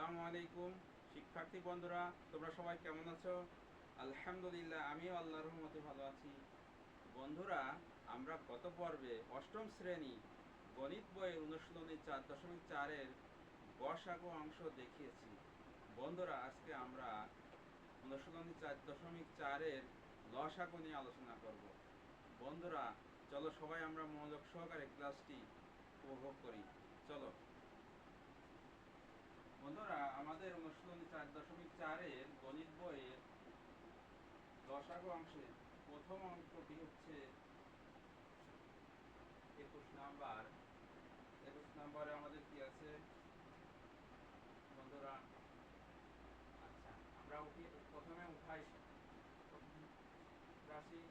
আসসালামু আলাইকুম শিক্ষার্থী বন্ধুরা, তোমরা সবাই কেমন আছো? আলহামদুলিল্লাহ, আমিও আল্লাহর রহমতে ভালো আছি। বন্ধুরা, আমরা গত পর্বে অষ্টম শ্রেণী গণিত বইয়ের অনুশীলনী 4.4-এর গসাগু অংশ দেখিয়েছি। বন্ধুরা, আজকে আমরা অনুশীলনী 4.4-এর লসাগু নিয়ে আলোচনা করব। বন্ধুরা, চলো সবাই আমরা মনোযোগ সহকারে ক্লাসটি উপভোগ করি। চলো বন্ধুরা, আমাদের অনুশীলনী 4.4-এর গণিত বইয়ের লসাগু অংশে প্রথম অঙ্কটি হচ্ছে 21 নাম্বার। 21 নাম্বারে আমাদের কি আছে বন্ধুরা? আচ্ছা, আমরা প্রথমে উঠাই প্রথম রাশি।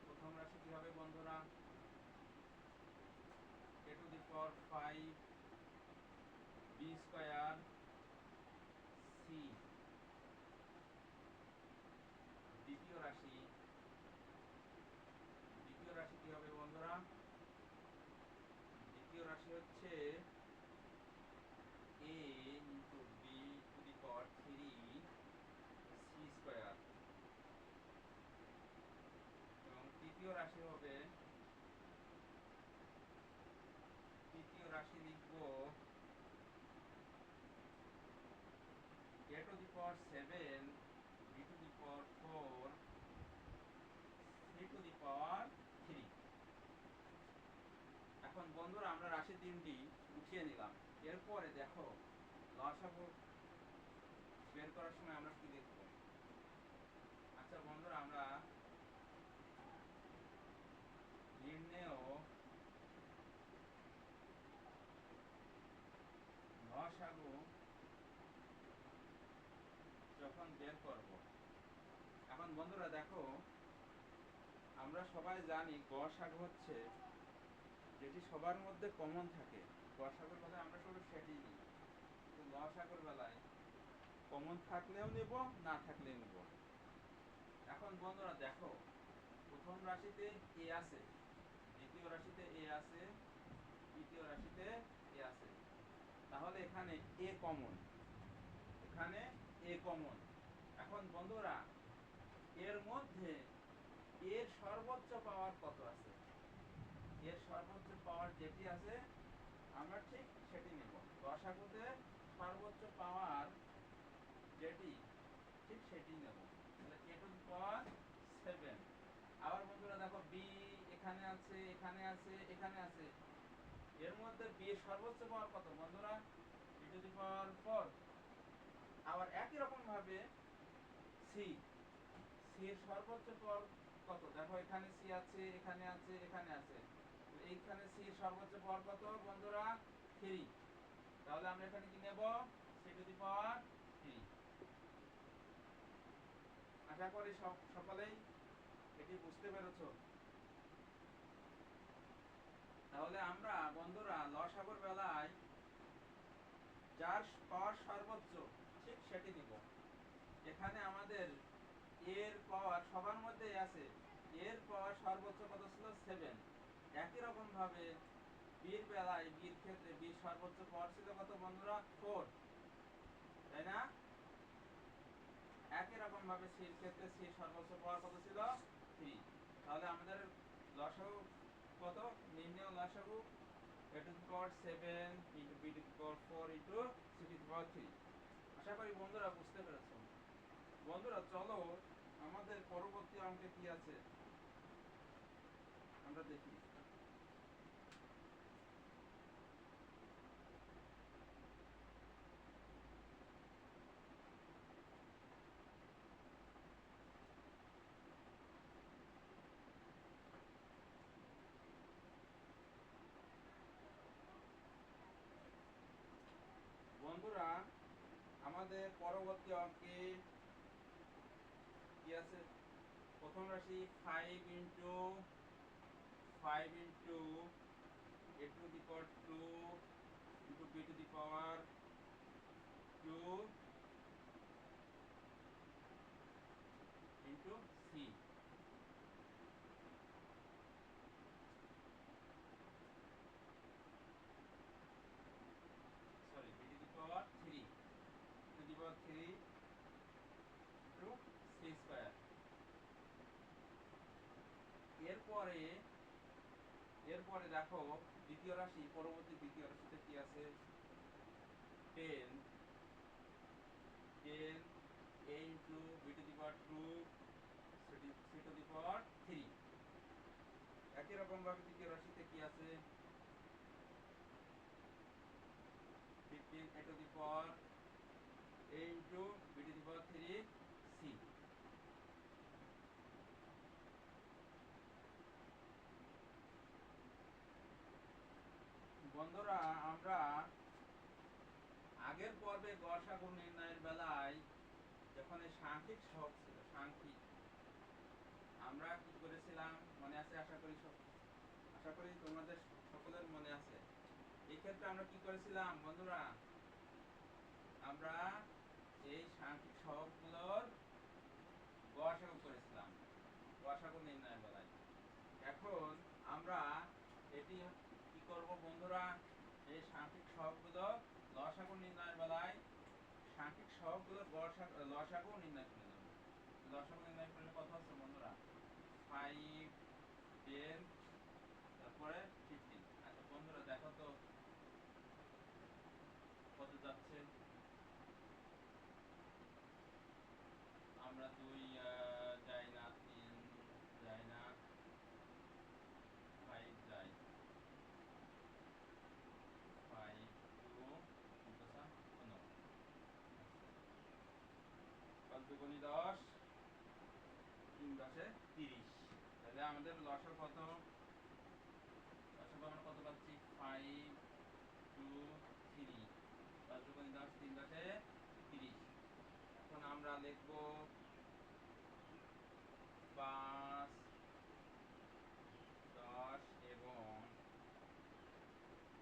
প্রথম রাশি কি হবে বন্ধুরা? a to the power 5 b square c। দ্বিতীয় রাশি কি হবে বন্ধুরা? দ্বিতীয় রাশি হচ্ছে a into b to the power 3 c square. এবং তৃতীয় রাশি লিখব a to the power 7 b to the power 4 c to the power 3। এখন বন্ধুরা, আমরা রাশি তিনটি উঠিয়ে নিলাম। এরপরে দেখো লসাগু বের করার সময় আমরা কি লিখব? আচ্ছা বন্ধুরা, আমরা নির্ণেয় লসাগু যখন বের করব। এখন বন্ধুরা দেখো, আমরা সবাই জানি গসাগু হচ্ছে যেটি সবার মধ্যে কমন থাকে। গসাগুর বেলায় আমরা শুধু সেটি নিই, কিন্তু লসাগুর বেলায় কমন থাকলেও নেব, না থাকলেও নেব। এখন বন্ধুরা দেখো, প্রথম রাশিতে এ আছে, দ্বিতীয় রাশিতে এ আছে, তৃতীয় রাশিতে এ আছে। তাহলে এখানে এ কমন, এখন বন্ধুরা, এর মধ্যে এর সর্বোচ্চ পাওয়ার কত আছে? এর সর্বোচ্চ পাওয়ার যেটি আছে আমরা ঠিক সেটি নেব। লসাগুতে সর্বোচ্চ পাওয়ার যেটি ঠিক সেটি নেব। তাহলে a to the power 7। আবার বন্ধুরা দেখো, b এখানে আছে, এখানে আছে, এখানে আছে। এর মধ্যে b এর সর্বোচ্চ পাওয়ার কত বন্ধুরা? b to the power 4। আবার একই রকম ভাবে c এর সর্বোচ্চ পাওয়ার কত? দেখো, এখানে c আছে, এখানে আছে, এখানে আছে। এইখানে c এর সর্বোচ্চ পাওয়ার কত বন্ধুরা? 3। তাহলে আমরা এখানে কি নেব? c to the power 3। আশা করি সকলেই এটি বুঝতে পেরেছো। তাহলে আমরা বন্ধুরা লসাগুর বেলায় যার পাওয়ার সর্বোচ্চ ঠিক সেটি নিব। এখানে আমাদের এর পাওয়ার সবার মধ্যেই আছে, এর পাওয়ার সর্বোচ্চ কত ছিল? 7। একই রকম ভাবে বির বেলায়, বির ক্ষেত্রে বির সর্বোচ্চ পাওয়ার ছিল কত বন্ধুরা? 4, তাই না? একই রকম ভাবে সির ক্ষেত্রে সির সর্বোচ্চ পাওয়ার কত ছিল? 3। তাহলে আমাদের লসাগু কত? নির্ণেয় লসাগু a to the power 7 into b to the power 4 into c to the power 3। আশা করি বন্ধুরা বুঝতে পেরেছো। বন্ধুরা চলো আমাদের পরবর্তী অঙ্কে কি আছে আমরা দেখি। বন্ধুরা, আমাদের পরবর্তী অঙ্কে কি আছে? প্রথম রাশি 5 into a to the power 2 into b to the power 2 into c। Sorry, b to the power 3। Two C square. এরপরে এরপরে দেখো দ্বিতীয় রাশি, পরবর্তী দ্বিতীয় রাশিতে কি আছে, 10 a into B to the power 2 C to the power 3। একই রকম ভাবে দ্বিতীয় রাশিতে কি আছে, 15 a to the power a into B to the power 3 C. বন্ধুরা, আমরা আগের পর্বে গসাগু নির্ণয়ের বেলায় যখন এই সাংখ্যিক সহগ ছিল, সাংখ্যিক, আমরা কি করেছিলাম মনে আছে? আশা করি তোমাদের সকলের মনে আছে। এই ক্ষেত্রে আমরা কি করেছিলাম বন্ধুরা? আমরা এই সাংখ্যিক সহগগুলোর গসাগু করেছিলাম গসাগু নির্ণয়ের বেলায়। এখন আমরা এটি কি করব বন্ধুরা? এই সাংখ্যিক সহগগুলো লসাগু নির্ণয়ের বেলায় সাংখ্যিক সহগগুলোর লসাগু নির্ণয় করে নেব। লসাগু নির্ণয় করলে কত হচ্ছে বন্ধুরা? 5 10 তারপরে 15। আচ্ছা বন্ধুরা দেখো তো কত যাচ্ছে। আমরা 2 যাই না, 3 যাই না, 5 যাই, 5 2 15। পাঁচ দুগুণী 10, 3 10 30। তাহলে আমাদের লসাগু কত? লসাগু আমরা কত পাচ্ছি? 5 2 3। 5 দুগুণী 10, 3 10 30। এখন আমরা লিখব 5 10 এবং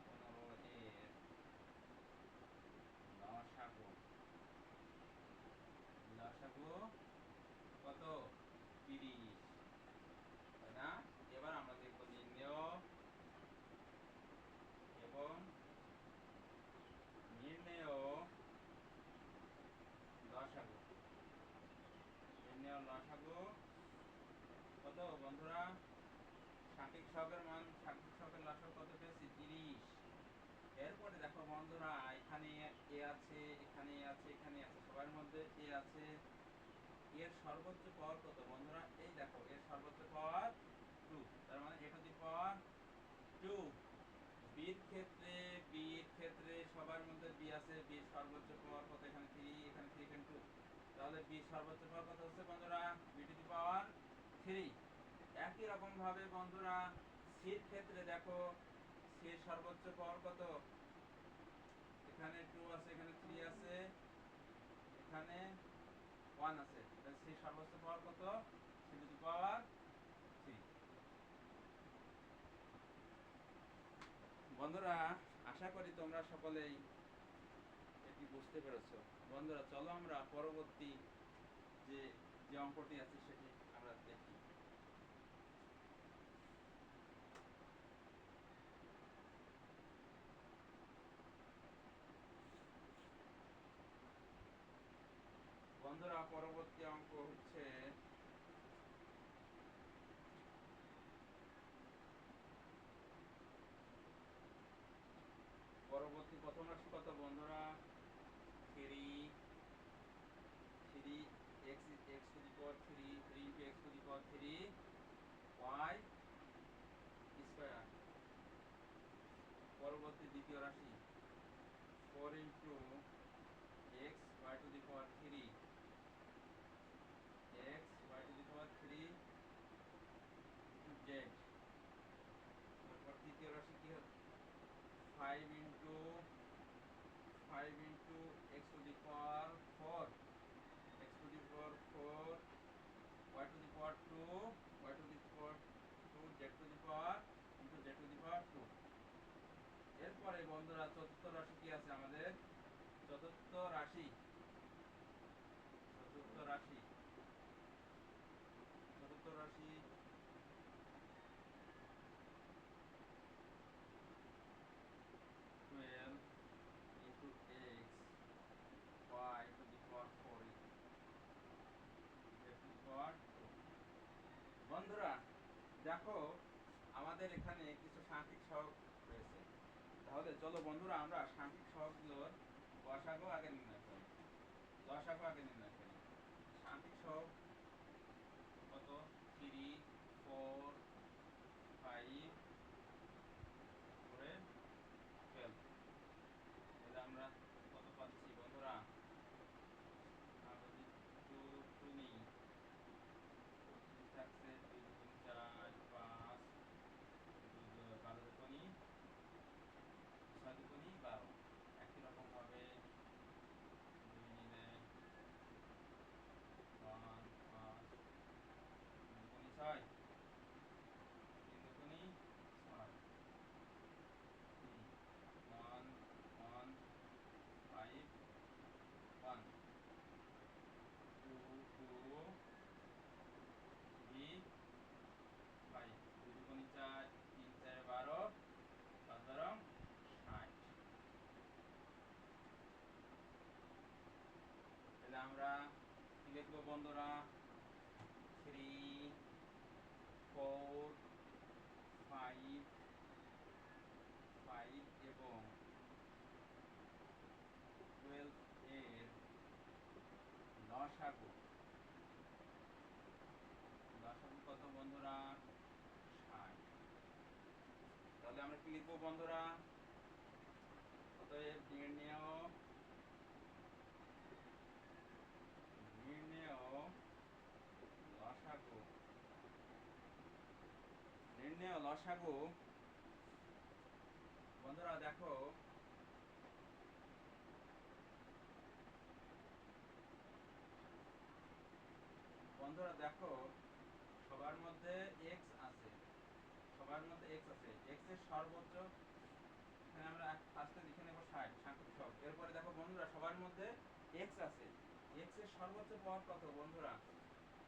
15 এর লসাগু। লসাগু কত? 30, তাই না? এবার আমরা লিখব নির্ণেয় এবং নির্ণেয় লসাগু। নির্ণেয় লসাগু কত বন্ধুরা? সাংখ্যিক সহগের মান, সাংখ্যিক সহগের লসাগু কত পেয়েছি? 30। এরপরে দেখো বন্ধুরা, এখানে এ আছে, এখানে এ আছে, এখানে আছে, সবার মধ্যে এ আছে। এর সর্বোচ্চ পাওয়ার কত বন্ধুরা? এই দেখো, এর সর্বোচ্চ পাওয়ার 2, তার মানে a টু দি পাওয়ার 2। বির ক্ষেত্রে সবার মধ্যে বি আছে, বি সর্বোচ্চ পাওয়ার কত? এখানে 3, এখানে 3, এখানে 2। তাহলে বি সর্বোচ্চ পাওয়ার কত হচ্ছে বন্ধুরা? B to the power 3। একই রকম ভাবে বন্ধুরা সির ক্ষেত্রে দেখো, সির সর্বোচ্চ পাওয়ার কত? এখানে 2 আছে, এখানে 3 আছে, এখানে 1 আছে। তাহলে সি সর্বোচ্চ পাওয়ার কত? C to the power 3। বন্ধুরা, আশা করি তোমরা সকলেই এটি বুঝতে পেরেছো। বন্ধুরা চলো আমরা পরবর্তী যে যে অঙ্কটি আছে সেটি আমরা দেখি। বন্ধুরা পরবর্তী অঙ্ক হচ্ছে পরবর্তী প্রথম রাশি কত বন্ধুরা? 3 x to the power 3, 3 into x to the power 3 y square. পরবর্তী দ্বিতীয় রাশি 4 into x y to the power 3, x y to the power 3 into z। তারপর তৃতীয় রাশি কি হচ্ছে? 5 into x to the power 4, x to the power 4, y to the power 2, y to the power 2, z to the power into z to the power 2। এরপরে বন্ধুরা চতুর্থ রাশি কি আছে আমাদের? চতুর্থ রাশি চতুর্থ রাশি চতুর্থ রাশি 12 into x y to the power দেখো আমাদের এখানে কিছু সাংখ্যিক সহগ রয়েছে। তাহলে চলো বন্ধুরা আমরা সাংখ্যিক সহগগুলোর গসাগু আগে নির্ণয় করি, লসাগু আগে নির্ণয় করি। সাংখ্যিক সহগ কত? 3, 4, 5 করে 12। তাহলে আমরা কত পাচ্ছি বন্ধুরা? আমরা যদি 2 নিই, থাকছে 2 2 4 5, 12 দুগুণী 6 দুগুণী 12। একই রকম ভাবে 2 নিলে 1 5, 2 দুগুণী 6, 3 দুগুণী 6, 1 1 5 1, 2 2 3 5, 2 দুগুণী 4, 3 4 12, 5 12 60। তাহলে আমরা কি লিখবো বন্ধুরা? 3, 4, 5 এবং 12 এর লসাগু। লসাগু কত বন্ধুরা? 60। তাহলে আমরা কি লিখবো বন্ধুরা? অতএব নির্ণেয় লসাগু, নির্ণেয় লসাগু বন্ধুরা দেখো বন্ধুরা দেখো সবার মধ্যে x আছে, সবার মধ্যে x আছে। x এর সর্বোচ্চ এখানে আমরা ফার্স্টে লিখে নেব 60 সাংখ্যিক সহগ। এরপরে দেখো বন্ধুরা সবার মধ্যে x আছে। x এর সর্বোচ্চ পাওয়ার কত বন্ধুরা?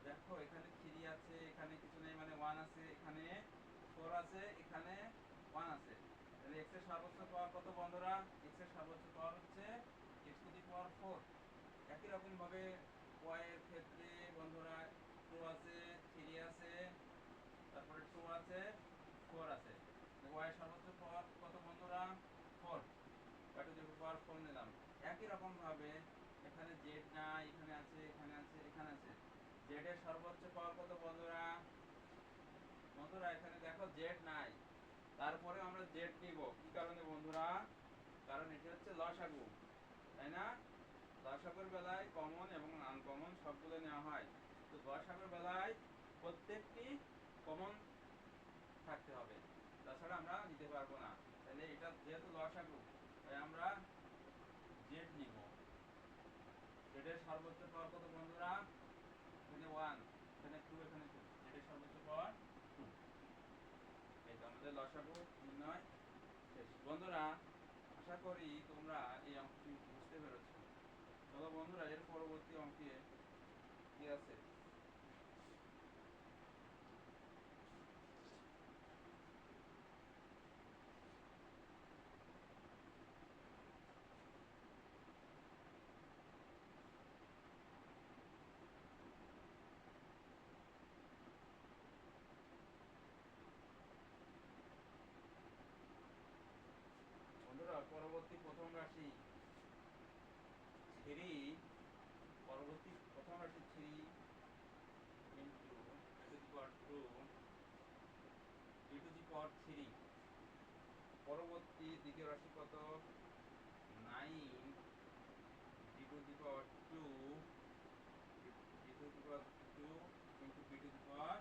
দেখো এখানে 3 আছে, এখানে কিছু নেই মানে 1 আছে, এখানে 4 আছে, এখানে 1 আছে। তাহলে x এর সর্বোচ্চ পাওয়ার কত বন্ধুরা? x এর সর্বোচ্চ পাওয়ার হচ্ছে x টু দি পাওয়ার 4। একই রকম ভাবে y এর ক্ষেত্রে বন্ধুরা 2 আছে, 3 আছে, তারপরে 2 আছে, 4 আছে। y এর সর্বোচ্চ পাওয়ার কত বন্ধুরা? 4। y টু দি পাওয়ার 4 নিলাম। একই রকম ভাবে এখানে z নাই, এখানে আছে, এখানে আছে, এখানে আছে। z এর সর্বোচ্চ পাওয়ার কত বন্ধুরা? বন্ধুরা এখানে দেখো z নাই, তারপরে আমরা z নিব। কি কারণে বন্ধুরা? কারণ এটি হচ্ছে লসাগু, তাই না? লসাগুর বেলায় কমন এবং আনকমন সবগুলো নেওয়া হয়। তো লসাগুর বেলায় প্রত্যেকটি কমন থাকতে হবে, তাছাড়া আমরা নিতে পারবো না। তাহলে এটা যেহেতু লসাগু তাই আমরা z নিব। z এর সর্বোচ্চ পাওয়ার কত বন্ধুরা? এখানে 1, এখানে 2, এখানে 2, z এর সর্বোচ্চ পাওয়ার 2। এই তো আমাদের লসাগু নির্ণয় শেষ বন্ধুরা। আশা করি তোমরা এই অঙ্কটি বুঝতে পেরেছো। চলো বন্ধুরা এর পরবর্তী অঙ্কে কি আছে। বন্ধুরা পরবর্তী প্রথম রাশি 3, পরবর্তী প্রথম রাশি 3 into a to the power 2 b to the power 3। পরবর্তী দ্বিতীয় রাশি কত? 9 d to the power 2 d to the power 2 into b to the power